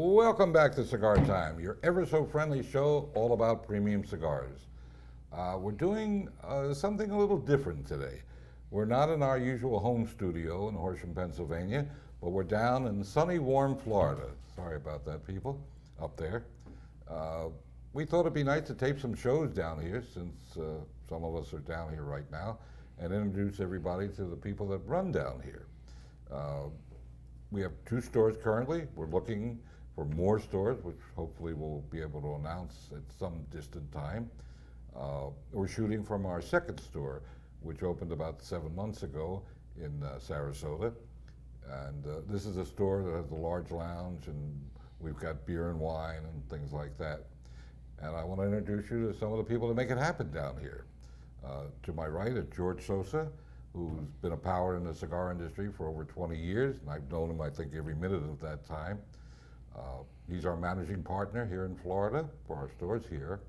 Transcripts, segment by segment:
Welcome back to Cigar Time, your ever so friendly show all about premium cigars. We're doing something a little different today. We're not in our usual home studio in Horsham, Pennsylvania, but we're down in sunny, warm Florida. Sorry about that, people, up there. We thought it'd be nice to tape some shows down here since some of us are down here right now and introduce everybody to the people that run down here. We have 2 stores currently. We're looking for more stores, which hopefully we'll be able to announce at some distant time. We're shooting from our 2nd store, which opened about 7 months ago in Sarasota. And this is a store that has a large lounge, and we've got beer and wine and things like that. And I want to introduce you to some of the people that make it happen down here. To my right is George Sosa, who's been a power in the cigar industry for over 20 years, and I've known him, I think, every minute of that time. He's our managing partner here in Florida for our stores here.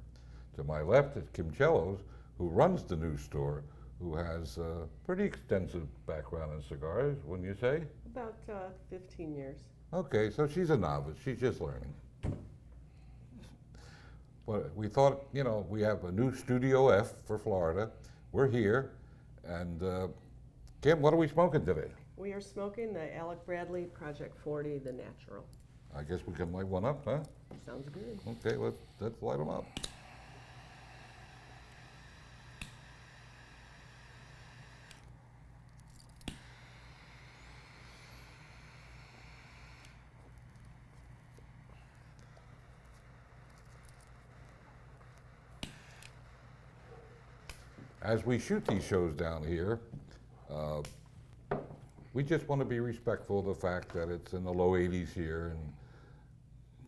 To my left is Kim Cellos, who runs the new store, who has a pretty extensive background in cigars, wouldn't you say? About 15 years. Okay, so she's a novice. She's just learning. But we thought, you know, we have a new Studio F for Florida. We're here. And Kim, what are we smoking today? We are smoking the Alec Bradley Project 40, the natural. I guess we can light one up, huh? Sounds good. Okay, let's light them up. As we shoot these shows down here, we just want to be respectful of the fact that it's in the low 80s here and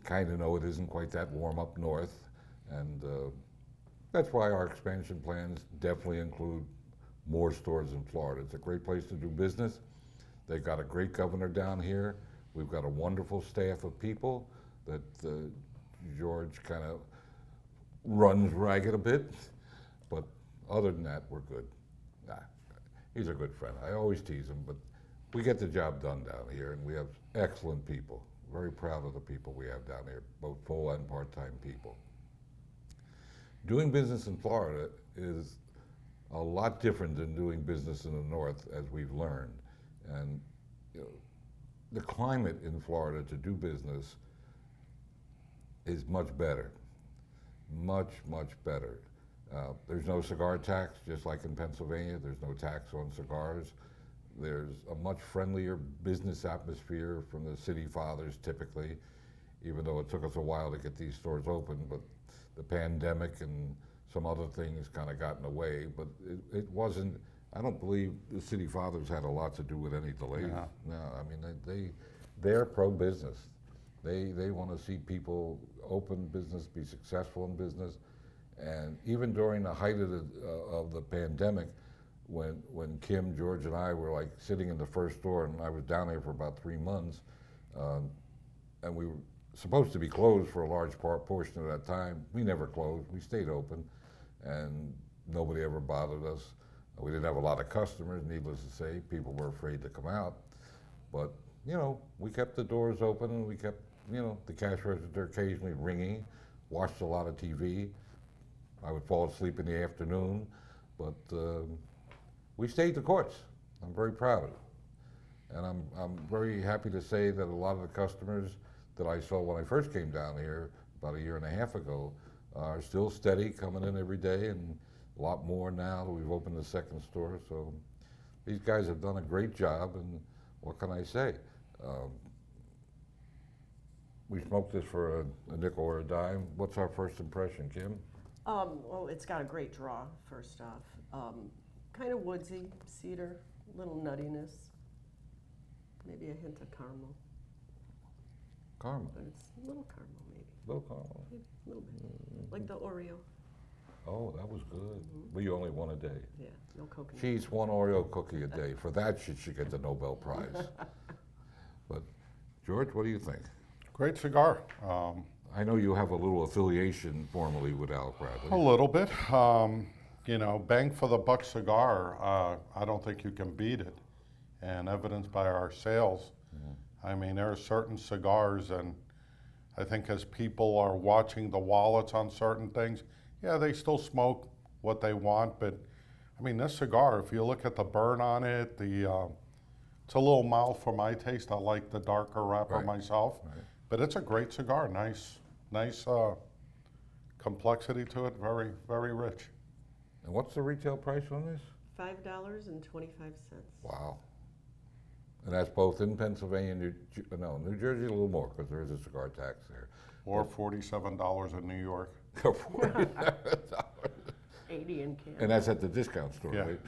kind of know it isn't quite that warm up north. And that's why our expansion plans definitely include more stores in Florida. It's a great place to do business. They've got a great governor down here. We've got a wonderful staff of people that George kind of runs ragged a bit. But other than that, we're good. Nah, he's a good friend. I always tease him, but we get the job done down here, and we have excellent people. Very proud of the people we have down here, both full and part-time people. Doing business in Florida is a lot different than doing business in the north, as we've learned. And you know, the climate in Florida to do business is much better, much, much better. There's no cigar tax, just like in Pennsylvania. There's no tax on cigars. There's a much friendlier business atmosphere from the city fathers typically, even though it took us a while to get these stores open, but the pandemic and some other things kind of got in the way, but it wasn't, I don't believe the city fathers had a lot to do with any delays. No, I mean, they're pro-business. They want to see people open business, be successful in business. And even during the height of the pandemic, when Kim, George, and I were like sitting in the first store, and I was down there for about 3 months, and we were supposed to be closed for a large portion of that time. We never closed. We stayed open, and nobody ever bothered us. We didn't have a lot of customers, needless to say. People were afraid to come out. But, you know, we kept the doors open, and we kept, you know, the cash register occasionally ringing, watched a lot of TV. I would fall asleep in the afternoon, but we stayed the course. I'm very proud of it. And I'm very happy to say that a lot of the customers that I saw when I first came down here about 1.5 years ago are still steady, coming in every day, and a lot more now that we've opened the 2nd store. So these guys have done a great job, and what can I say? We smoked this for a nickel or a dime. What's our first impression, Kim? Well, it's got a great draw, first off. Kind of woodsy, cedar, little nuttiness, maybe a hint of caramel. Caramel? But it's a little caramel, maybe. Little caramel. Maybe a little bit. Like the Oreo. Oh, that was good. But you only one a day. Yeah, no coconut. She eats 1 Oreo cookie a day. For that, she should get the Nobel Prize. But George, what do you think? Great cigar. I know you have a little affiliation formally with Alec Bradley. A little bit. You know, bang for the buck cigar, I don't think you can beat it. And evidenced by our sales. I mean, there are certain cigars, and I think as people are watching the wallets on certain things, yeah, they still smoke what they want, but I mean, this cigar, if you look at the burn on it, it's a little mild for my taste. I like the darker wrapper Right. myself, Right. but it's a great cigar. Nice complexity to it. Very, very rich. And what's the retail price on this? $5.25. Wow. And that's both in Pennsylvania and New Jersey a little more because there is a cigar tax there. Or $47 in New York. 80 in Canada. And that's at the discount store, Yeah. right?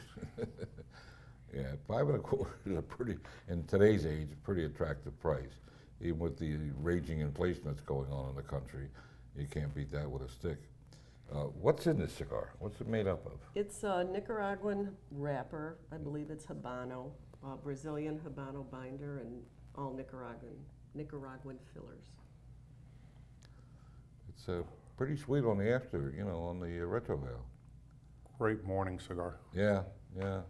Yeah, 5.25 is a pretty, in today's age, a pretty attractive price. Even with the raging inflation that's going on in the country, you can't beat that with a stick. What's in this cigar? What's it made up of? It's a Nicaraguan wrapper. I believe it's Habano, Brazilian Habano binder, and all Nicaraguan fillers. It's pretty sweet on the after, on the retrohale. Great morning cigar. Yeah, yeah.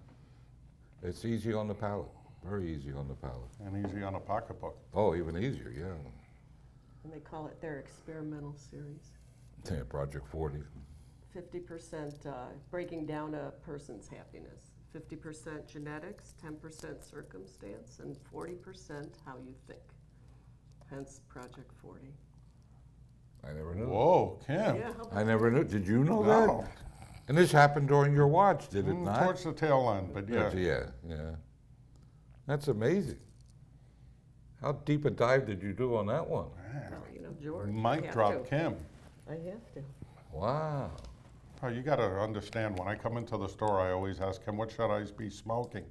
It's easy on the palate, very easy on the palate. And easy on a pocketbook. Oh, even easier, yeah. And they call it their experimental series. Yeah, Project 40. 50% breaking down a person's happiness. 50% genetics, 10% circumstance, and 40% how you think. Hence Project 40. I never knew. Whoa, Kim. Yeah, how I about never knew. Did you know No. that? And this happened during your watch, did it not? Towards the tail end, but yeah. Yeah. That's amazing. How deep a dive did you do on that one? George? I Mic have drop, to. Kim. I have to. Wow. Oh, you got to understand, when I come into the store, I always ask him, what should I be smoking?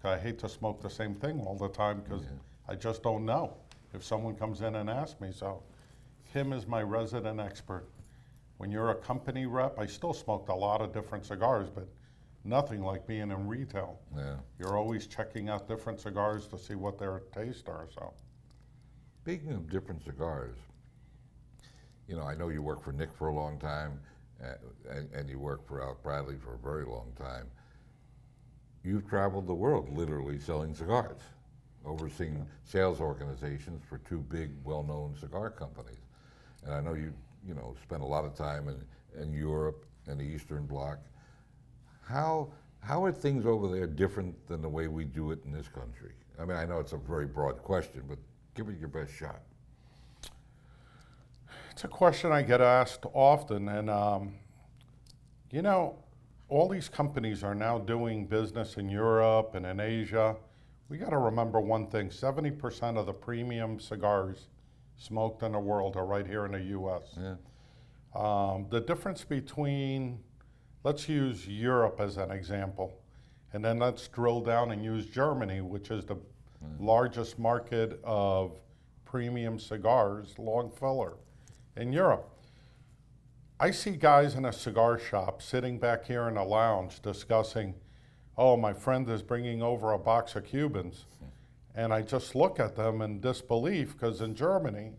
'Cause I hate to smoke the same thing all the time because I just don't know if someone comes in and asks me. So Kim is my resident expert. When you're a company rep, I still smoked a lot of different cigars, but nothing like being in retail. Yeah. You're always checking out different cigars to see what their tastes are. So Speaking of different cigars, I know you worked for Nick for a long time, and you worked for Alec Bradley for a very long time. You've traveled the world literally selling cigars, overseeing sales organizations for two big, well-known cigar companies. And I know you spent a lot of time in Europe and the Eastern Bloc. How are things over there different than the way we do it in this country? I mean, I know it's a very broad question, but give it your best shot. it's a question I get asked often. And, all these companies are now doing business in Europe and in Asia. We got to remember one thing, 70% of the premium cigars smoked in the world are right here in the U.S. Yeah. The difference between, let's use Europe as an example, and then let's drill down and use Germany, which is the largest market of premium cigars, long filler, in Europe. I see guys in a cigar shop sitting back here in a lounge discussing, oh, my friend is bringing over a box of Cubans. And I just look at them in disbelief because in Germany,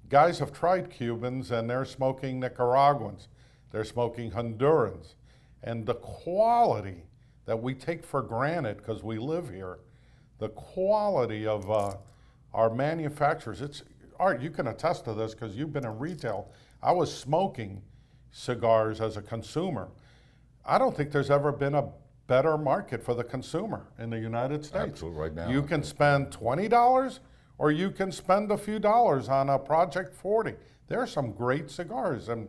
guys have tried Cubans and they're smoking Nicaraguans, they're smoking Hondurans. And the quality that we take for granted because we live here, the quality of our manufacturers, Art, you can attest to this because you've been in retail. I was smoking cigars as a consumer. I don't think there's ever been a better market for the consumer in the United States. Absolutely, right now. You can spend $20 or you can spend a few dollars on a Project 40. There are some great cigars, and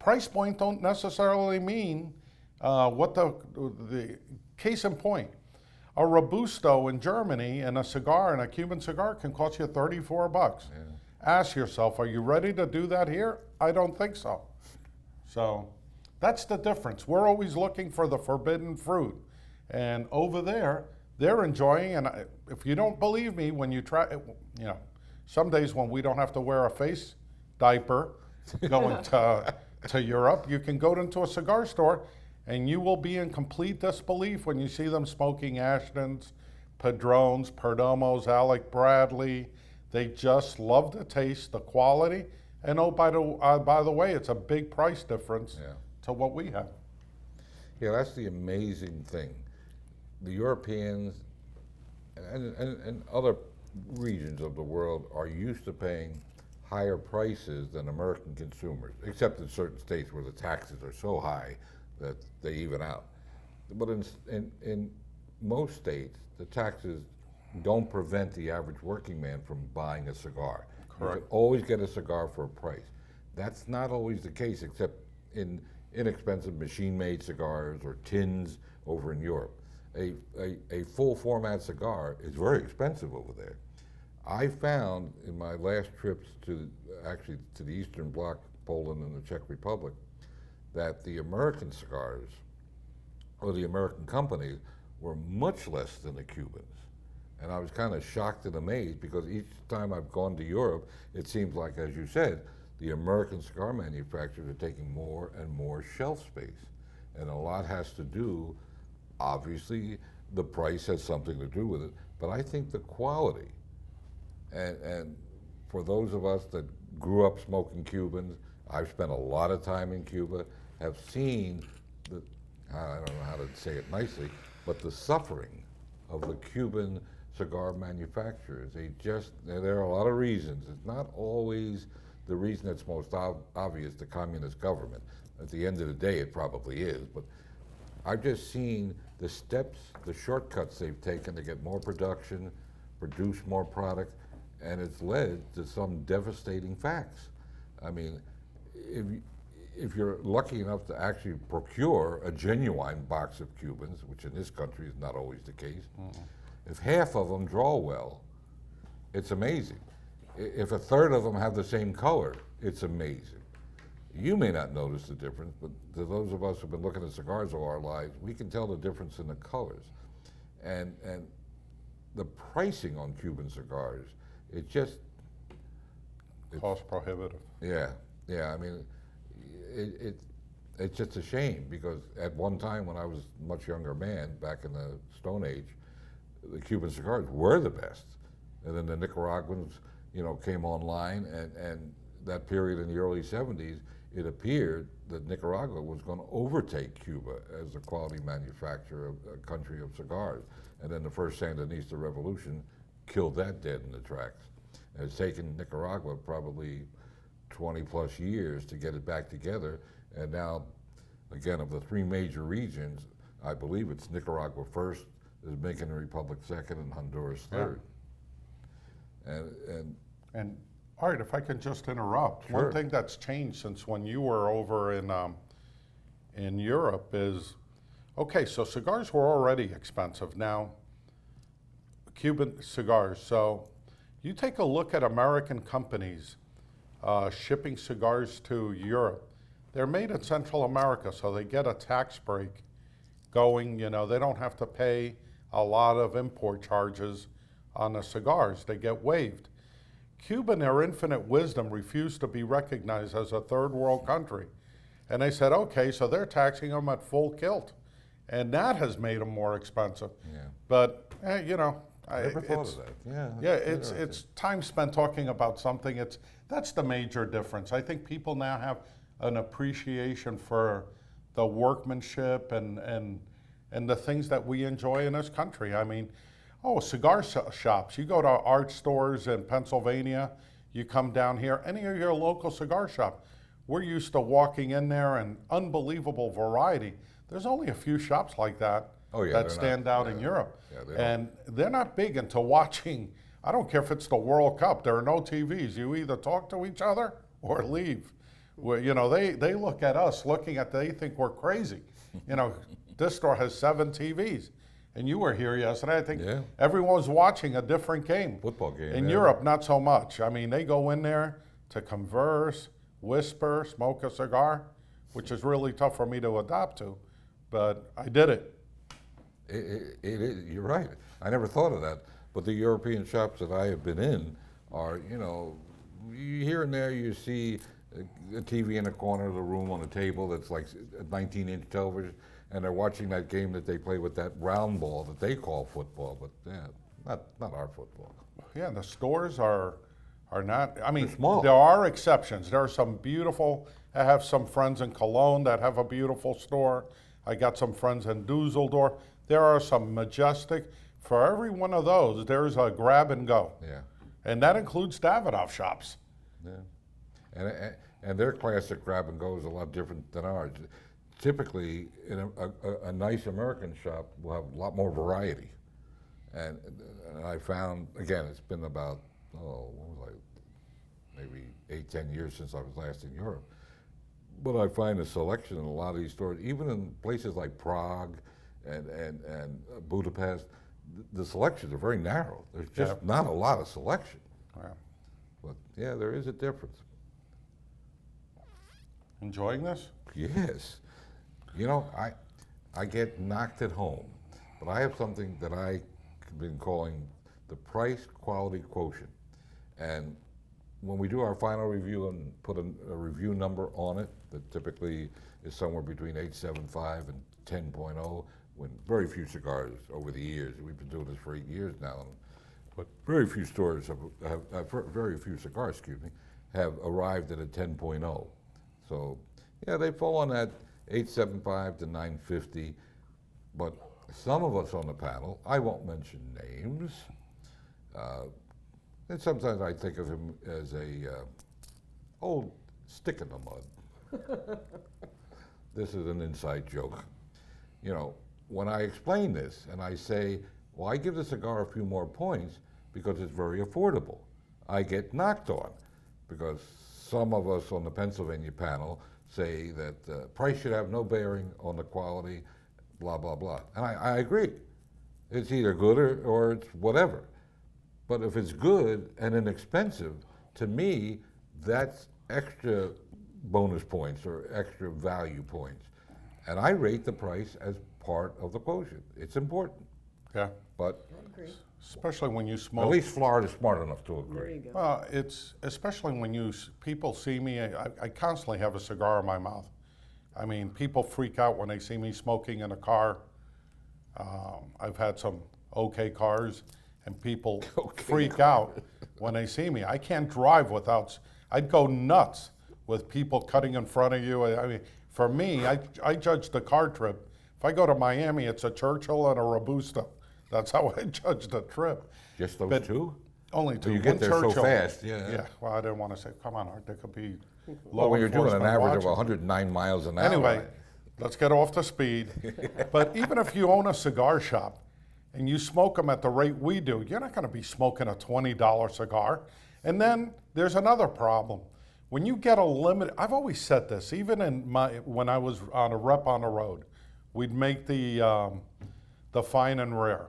price point don't necessarily mean what the case in point. A Robusto in Germany and a Cuban cigar can cost you $34. Yeah. Ask yourself, are you ready to do that here? I don't think so. So that's the difference. We're always looking for the forbidden fruit. And over there, they're enjoying, and if you don't believe me, when you try, some days when we don't have to wear a face diaper going to Europe, you can go into a cigar store and you will be in complete disbelief when you see them smoking Ashtons, Padrones, Perdomos, Alec Bradley. They just love the taste, the quality, and by the way, it's a big price difference to what we have. Yeah, that's the amazing thing. The Europeans and other regions of the world are used to paying higher prices than American consumers, except in certain states where the taxes are so high that they even out. But in most states, the taxes don't prevent the average working man from buying a cigar. You Correct. can always get a cigar for a price. That's not always the case, except in inexpensive machine-made cigars or tins over in Europe. A full format cigar is very expensive over there. I found in my last trips to the Eastern Bloc, Poland and the Czech Republic, that the American cigars or the American companies were much less than the Cubans. And I was kind of shocked and amazed because each time I've gone to Europe, it seems like, as you said, the American cigar manufacturers are taking more and more shelf space. And a lot has to do, obviously, the price has something to do with it, but I think the quality. And for those of us that grew up smoking Cubans, I've spent a lot of time in Cuba, have seen the, I don't know how to say it nicely, but the suffering of the Cuban cigar manufacturers. There are a lot of reasons. It's not always the reason that's most obvious, the communist government. At the end of the day, it probably is, but I've just seen the steps, the shortcuts they've taken to get more production, produce more product, and it's led to some devastating facts. I mean, if you're lucky enough to actually procure a genuine box of Cubans, which in this country is not always the case, if half of them draw well, it's amazing. If a third of them have the same color, it's amazing. You may not notice the difference, but to those of us who've been looking at cigars all our lives, we can tell the difference in the colors. And the pricing on Cuban cigars, it's Cost prohibitive. yeah. I mean, it's just a shame because at one time when I was a much younger man, back in the Stone Age, the Cuban cigars were the best. And then the Nicaraguans, came online, and that period in the early 70s, it appeared that Nicaragua was going to overtake Cuba as a quality manufacturer, a country of cigars. And then the first Sandinista revolution killed that dead in the tracks. And it's taken Nicaragua probably 20 plus years to get it back together. And now, again, of the three major regions, I believe it's Nicaragua first, the Dominican Republic second, and Honduras third. Yeah. And all right, if I can just interrupt, Sure. one thing that's changed since when you were over in Europe is, okay, so cigars were already expensive. Now, Cuban cigars. So you take a look at American companies shipping cigars to Europe. They're made in Central America, so they get a tax break going. They don't have to pay a lot of import charges on the cigars. They get waived. Cuba, in their infinite wisdom, refused to be recognized as a third world country. And they said, okay, so they're taxing them at full kilt. And that has made them more expensive. Yeah. But, I never thought of that. Yeah. Yeah, it's time spent talking about something. That's the major difference. I think people now have an appreciation for the workmanship and the things that we enjoy in this country. I mean, cigar shops. You go to art stores in Pennsylvania, you come down here, any of your local cigar shop. We're used to walking in there and unbelievable variety. There's only a few shops like that that stand out in Europe. Yeah, and they're not big into watching. I don't care if it's the World Cup. There are no TVs. You either talk to each other or leave. Well, they look at us, they think we're crazy. This store has 7 TVs. And you were here yesterday. I think everyone was watching a different game. Football game. In Europe, not so much. I mean, they go in there to converse, whisper, smoke a cigar, which is really tough for me to adapt to. But I did it. It is, you're right. I never thought of that. But the European shops that I have been in are, here and there you see a TV in the corner of the room on a table that's like a 19-inch television, and they're watching that game that they play with that round ball that they call football, but not our football. Yeah, the stores are not, I mean, They're small. There are exceptions. There are some beautiful, I have some friends in Cologne that have a beautiful store. I got some friends in Dusseldorf. There are some majestic, for every one of those, there's a grab and go. Yeah. And that includes Davidoff shops. Yeah. And their classic grab and go is a lot different than ours. Typically, in a nice American shop will have a lot more variety. And I found, again, it's been about, what was I, maybe 8, 10 years since I was last in Europe. But I find a selection in a lot of these stores, even in places like Prague and Budapest, the selections are very narrow. There's just not a lot of selection. Yeah. But yeah, there is a difference. Enjoying this? Yes. You know, I get knocked at home, but I have something that I've been calling the price quality quotient. And when we do our final review and put a review number on it, that typically is somewhere between 8.75 and 10.0, when very few cigars over the years, we've been doing this for 8 years now, but very few stores very few cigars, have arrived at a 10.0. So, yeah, they fall on that 8.75 to 9.50, but some of us on the panel, I won't mention names, and sometimes I think of him as a old stick in the mud. This is an inside joke. You know, when I explain this and I say, well, I give the cigar a few more points because it's very affordable, I get knocked on because some of us on the Pennsylvania panel say that price should have no bearing on the quality, blah, blah, blah. And I agree. It's either good or it's whatever. But if it's good and inexpensive, to me, that's extra bonus points or extra value points. And I rate the price as part of the quotient. It's important. Yeah. But I agree. Especially when you smoke. at least Florida's smart enough to There agree. you go. Well, it's especially when people see me. I constantly have a cigar in my mouth. I mean, people freak out when they see me smoking in a car. I've had some okay cars, and people freak out when they see me. I can't drive without. I'd go nuts with people cutting in front of you. I mean, for me, I judge the car trip. If I go to Miami, it's a Churchill and a Robusto. That's how I judge the trip. Just those But two? Only two. You get One there so Churchill. fast, yeah. Yeah. Well, I didn't want to say, come on, Art. There could be Well, when you're doing an enforcement average of watching. 109 miles an hour. Anyway, let's get off the speed. But even if you own a cigar shop and you smoke them at the rate we do, you're not going to be smoking a $20 cigar. And then there's another problem. When you get a limit, I've always said this, even when I was on a rep on the road, we'd make the fine and rare.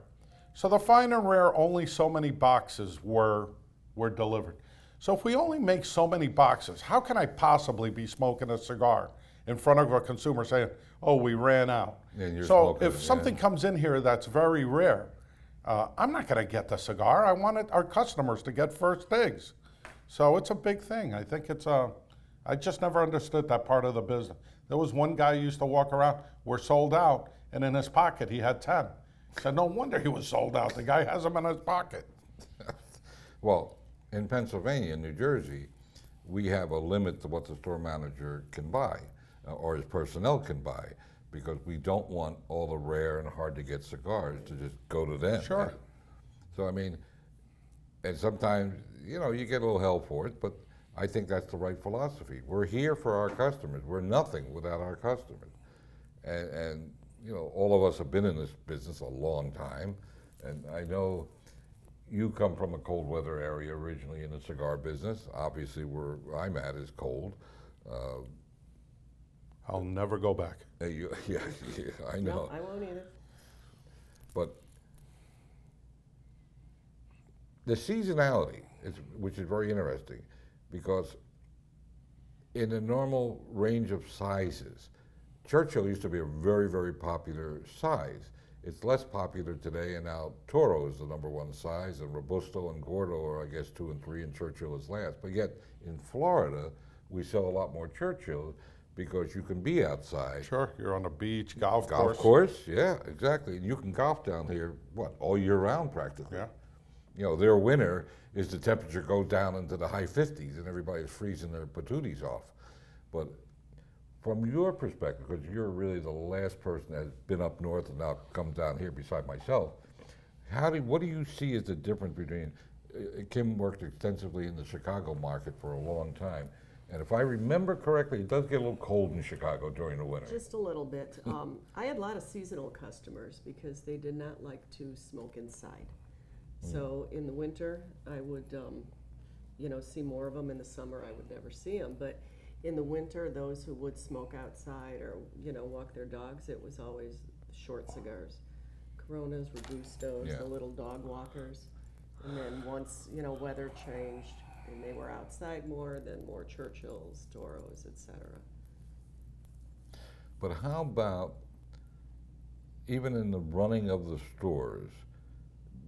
So the fine and rare, only so many boxes were delivered. So if we only make so many boxes, how can I possibly be smoking a cigar in front of a consumer saying, oh, we ran out? And you're So smoking if it, something comes in here that's very rare, I'm not going to get the cigar. I want our customers to get first digs. So it's a big thing. I think I just never understood that part of the business. There was one guy who used to walk around, we're sold out, and in his pocket he had 10. I said, no wonder he was sold out. The guy has them in his pocket. Well, in Pennsylvania and New Jersey, we have a limit to what the store manager can buy or his personnel can buy because we don't want all the rare and hard to get cigars to just go to them. Sure. So, I mean, and sometimes, you know, you get a little hell for it, but I think that's the right philosophy. We're here for our customers. We're nothing without our customers. And you know, all of us have been in this business a long time, and I know you come from a cold weather area originally in the cigar business. Obviously, where I'm at is cold. I'll never go back. Yeah, I know. No, I won't either. But the seasonality, which is very interesting, because in the normal range of sizes, Churchill used to be a very, very popular size. It's less popular today, and now Toro is the #1 size, and Robusto and Gordo are, I guess, 2 and 3, and Churchill is last. But yet, in Florida, we sell a lot more Churchill because you can be outside. Sure, you're on the beach, golf Golf course, yeah, exactly. And you can golf down here, all year round practically. Yeah. You know, their winter is the temperature goes down into the high 50s and everybody's freezing their patooties off. But from your perspective, because you're really the last person that's been up north and now come down here beside myself, what do you see as the difference between Kim worked extensively in the Chicago market for a long time. And if I remember correctly, it does get a little cold in Chicago during the winter. Just a little bit. I had a lot of seasonal customers because they did not like to smoke inside. So in the winter, I would, see more of them. In the summer, I would never see them. But in the winter, those who would smoke outside or, walk their dogs, it was always short cigars. Coronas, Robustos, Yeah. the little dog walkers. And then once, weather changed and they were outside more, then more Churchills, Toros, etc. But how about, even in the running of the stores,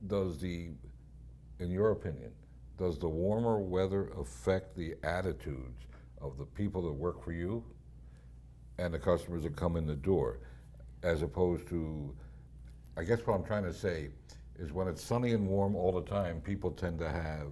in your opinion, does the warmer weather affect the attitudes of the people that work for you and the customers that come in the door? As opposed to, I guess what I'm trying to say is when it's sunny and warm all the time, people tend to have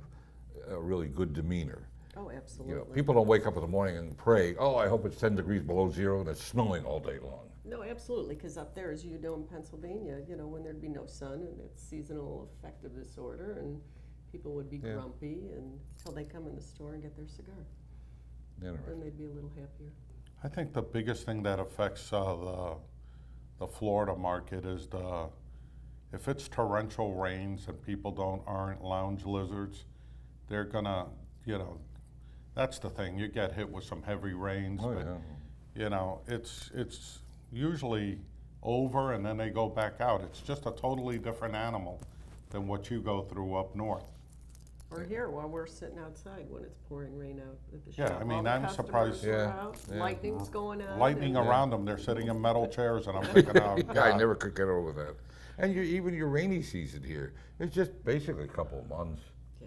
a really good demeanor. Oh, absolutely. People don't wake up in the morning and pray, oh, I hope it's 10 degrees below zero and it's snowing all day long. No, absolutely, because up there, as you know, in Pennsylvania, when there'd be no sun and it's seasonal affective disorder, and people would be grumpy until they come in the store and get their cigar. Then they'd be a little happier. I think the biggest thing that affects the Florida market is if it's torrential rains and people aren't lounge lizards, they're gonna, that's the thing. You get hit with some heavy rains, Oh, but yeah. it's usually over and then they go back out. It's just a totally different animal than what you go through up north. Or here, while we're sitting outside when it's pouring rain out at the Yeah, shop. I mean, All the I'm customers surprised- were Yeah, out, yeah. lightning's going on. Lightning and- around them, they're sitting in metal chairs and I'm thinking, oh, I God. never could get over that. And even your rainy season here, it's just basically a couple of months.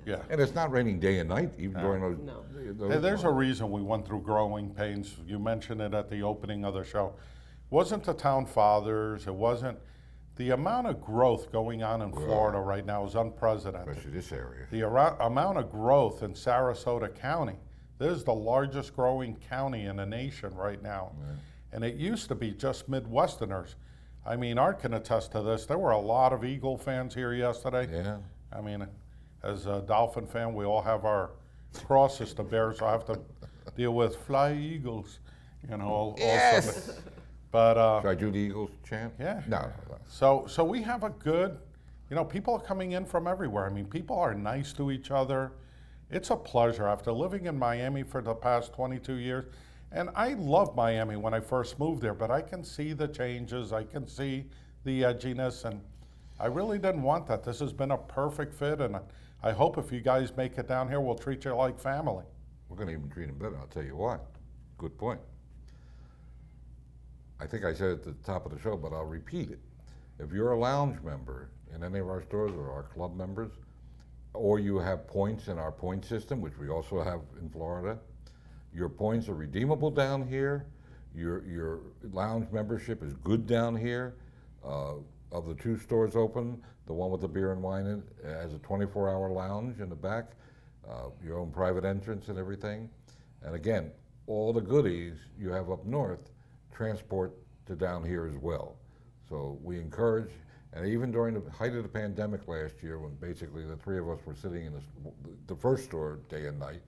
Yeah. And it's not raining day and night, even during those. No. those Hey, there's a months. reason we went through growing pains. You mentioned it at the opening of the show. Wasn't the town fathers, it wasn't, the amount of growth going on in Florida right now is unprecedented. Especially this area. The amount of growth in Sarasota County, this is the largest growing county in the nation right now. And it used to be just Midwesterners. I mean, Art can attest to this. There were a lot of Eagle fans here yesterday. Yeah. I mean, as a Dolphin fan, we all have our crosses to bear, so I have to deal with fly Eagles, all Yes! summer. But Should I do the Eagles chant? yeah. No. So we have a good, people are coming in from everywhere. I mean, people are nice to each other. It's a pleasure. After living in Miami for the past 22 years, and I loved Miami when I first moved there, but I can see the changes. I can see the edginess, and I really didn't want that. This has been a perfect fit, and I hope if you guys make it down here, we'll treat you like family. We're going to even treat them better. I'll tell you why. Good point. I think I said it at the top of the show, but I'll repeat it. If you're a lounge member in any of our stores or our club members, or you have points in our point system, which we also have in Florida, your points are redeemable down here. Your lounge membership is good down here. Of the two stores open, the one with the beer and wine in it has a 24-hour lounge in the back, your own private entrance and everything. And again, all the goodies you have up north transport to down here as well. So we encourage, and even during the height of the pandemic last year, when basically the three of us were sitting in the first store day and night,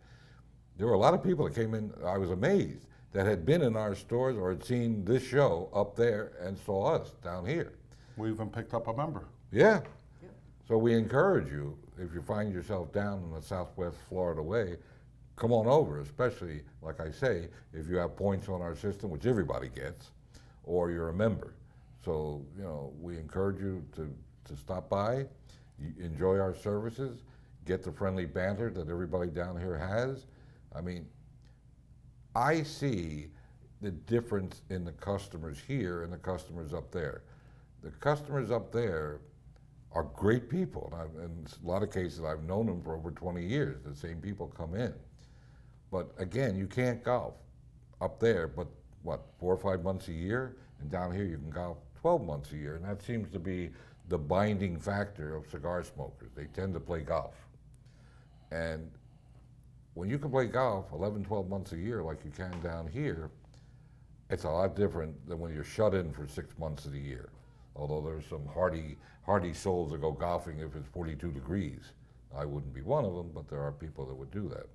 there were a lot of people that came in, I was amazed, that had been in our stores or had seen this show up there and saw us down here. We even picked up a member. Yeah. So we encourage you, if you find yourself down in the Southwest Florida way, come on over, especially, like I say, if you have points on our system, which everybody gets, or you're a member. So, we encourage you to stop by, enjoy our services, get the friendly banter that everybody down here has. I mean, I see the difference in the customers here and the customers up there. The customers up there are great people. And in a lot of cases, I've known them for over 20 years. The same people come in. But again, you can't golf up there, but 4 or 5 months a year? And down here, you can golf 12 months a year. And that seems to be the binding factor of cigar smokers. They tend to play golf. And when you can play golf 11, 12 months a year like you can down here, it's a lot different than when you're shut in for 6 months of the year. Although there's some hardy souls that go golfing if it's 42 degrees. I wouldn't be one of them, but there are people that would do that.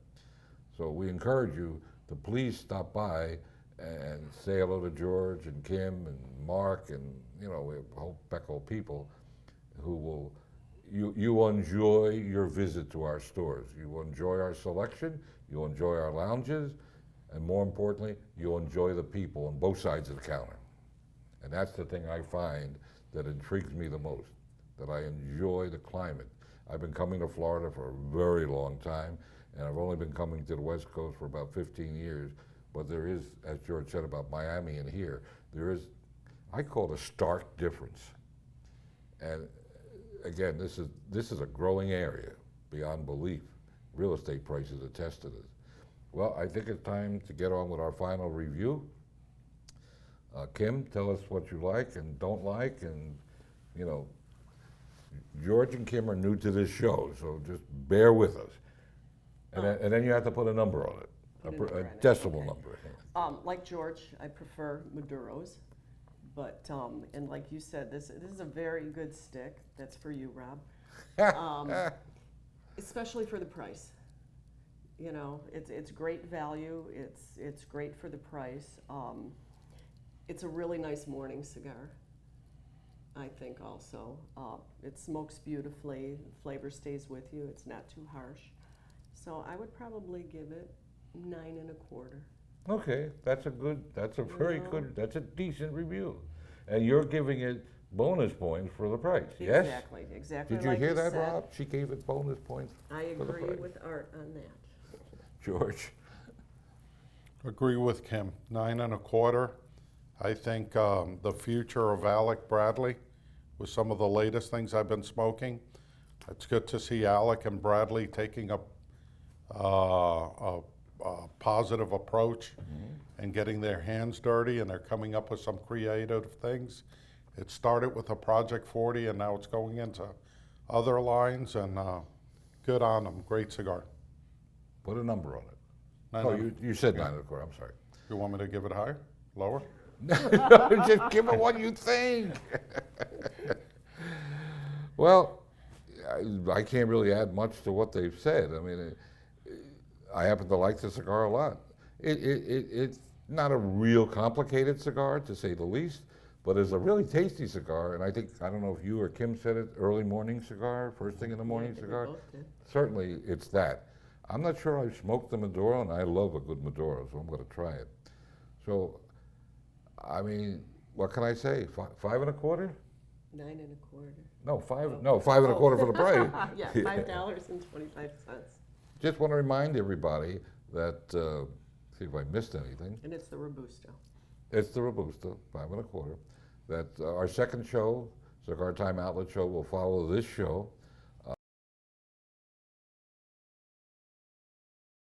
So we encourage you to please stop by and say hello to George and Kim and Mark and, you know, we have a whole pack of people who will, you will enjoy your visit to our stores. You will enjoy our selection, you'll enjoy our lounges, and more importantly, you'll enjoy the people on both sides of the counter. And that's the thing I find that intrigues me the most, that I enjoy the climate. I've been coming to Florida for a very long time, and I've only been coming to the West Coast for about 15 years, but there is, as George said about Miami and here, there is, I call it a stark difference. And again, this is a growing area beyond belief. Real estate prices attest to this. Well, I think it's time to get on with our final review. Kim, tell us what you like and don't like, and you know, George and Kim are new to this show, so just bear with us. And then you have to put a number on it, a decimal number. Like George, I prefer Maduros, but, and like you said, this is a very good stick. That's for you, Rob. Especially for the price. You know, it's great value, it's great for the price. It's a really nice morning cigar, I think also. It smokes beautifully, the flavor stays with you, it's not too harsh. So I would probably give it 9 1/4. Okay, that's a very good, that's a decent review. And you're giving it bonus points for the price, yes? Exactly Did you like hear that, said. Rob? She gave it bonus points I for the agree price. with Art on that. George? Agree with Kim, 9 1/4. I think the future of Alec Bradley with some of the latest things I've been smoking. It's good to see Alec and Bradley taking a positive approach and getting their hands dirty, and they're coming up with some creative things. It started with a Project 40, and now it's going into other lines, and good on them. Great cigar. Put a number on it. 9 Oh, and- you said 9 1/4, I'm sorry. You want me to give it higher? Lower? Just give it what you think. Well, I can't really add much to what they've said. I mean, I happen to like the cigar a lot. It's not a real complicated cigar, to say the least, but it's a really tasty cigar. And I think, I don't know if you or Kim said it, early morning cigar, first thing in the morning Yeah, I think we cigar. both did. Certainly, it's that. I'm not sure I've smoked the Maduro, and I love a good Maduro, so I'm going to try it. So, I mean, what can I say? 5 1/4? 9 1/4. No, 5 1/4 for the price. Yeah, $5.25. Just want to remind everybody that, see if I missed anything, And it's the Robusto. it's the Robusta, 5 1/4, that our second show, CigarTIME Outlet Show, will follow this show.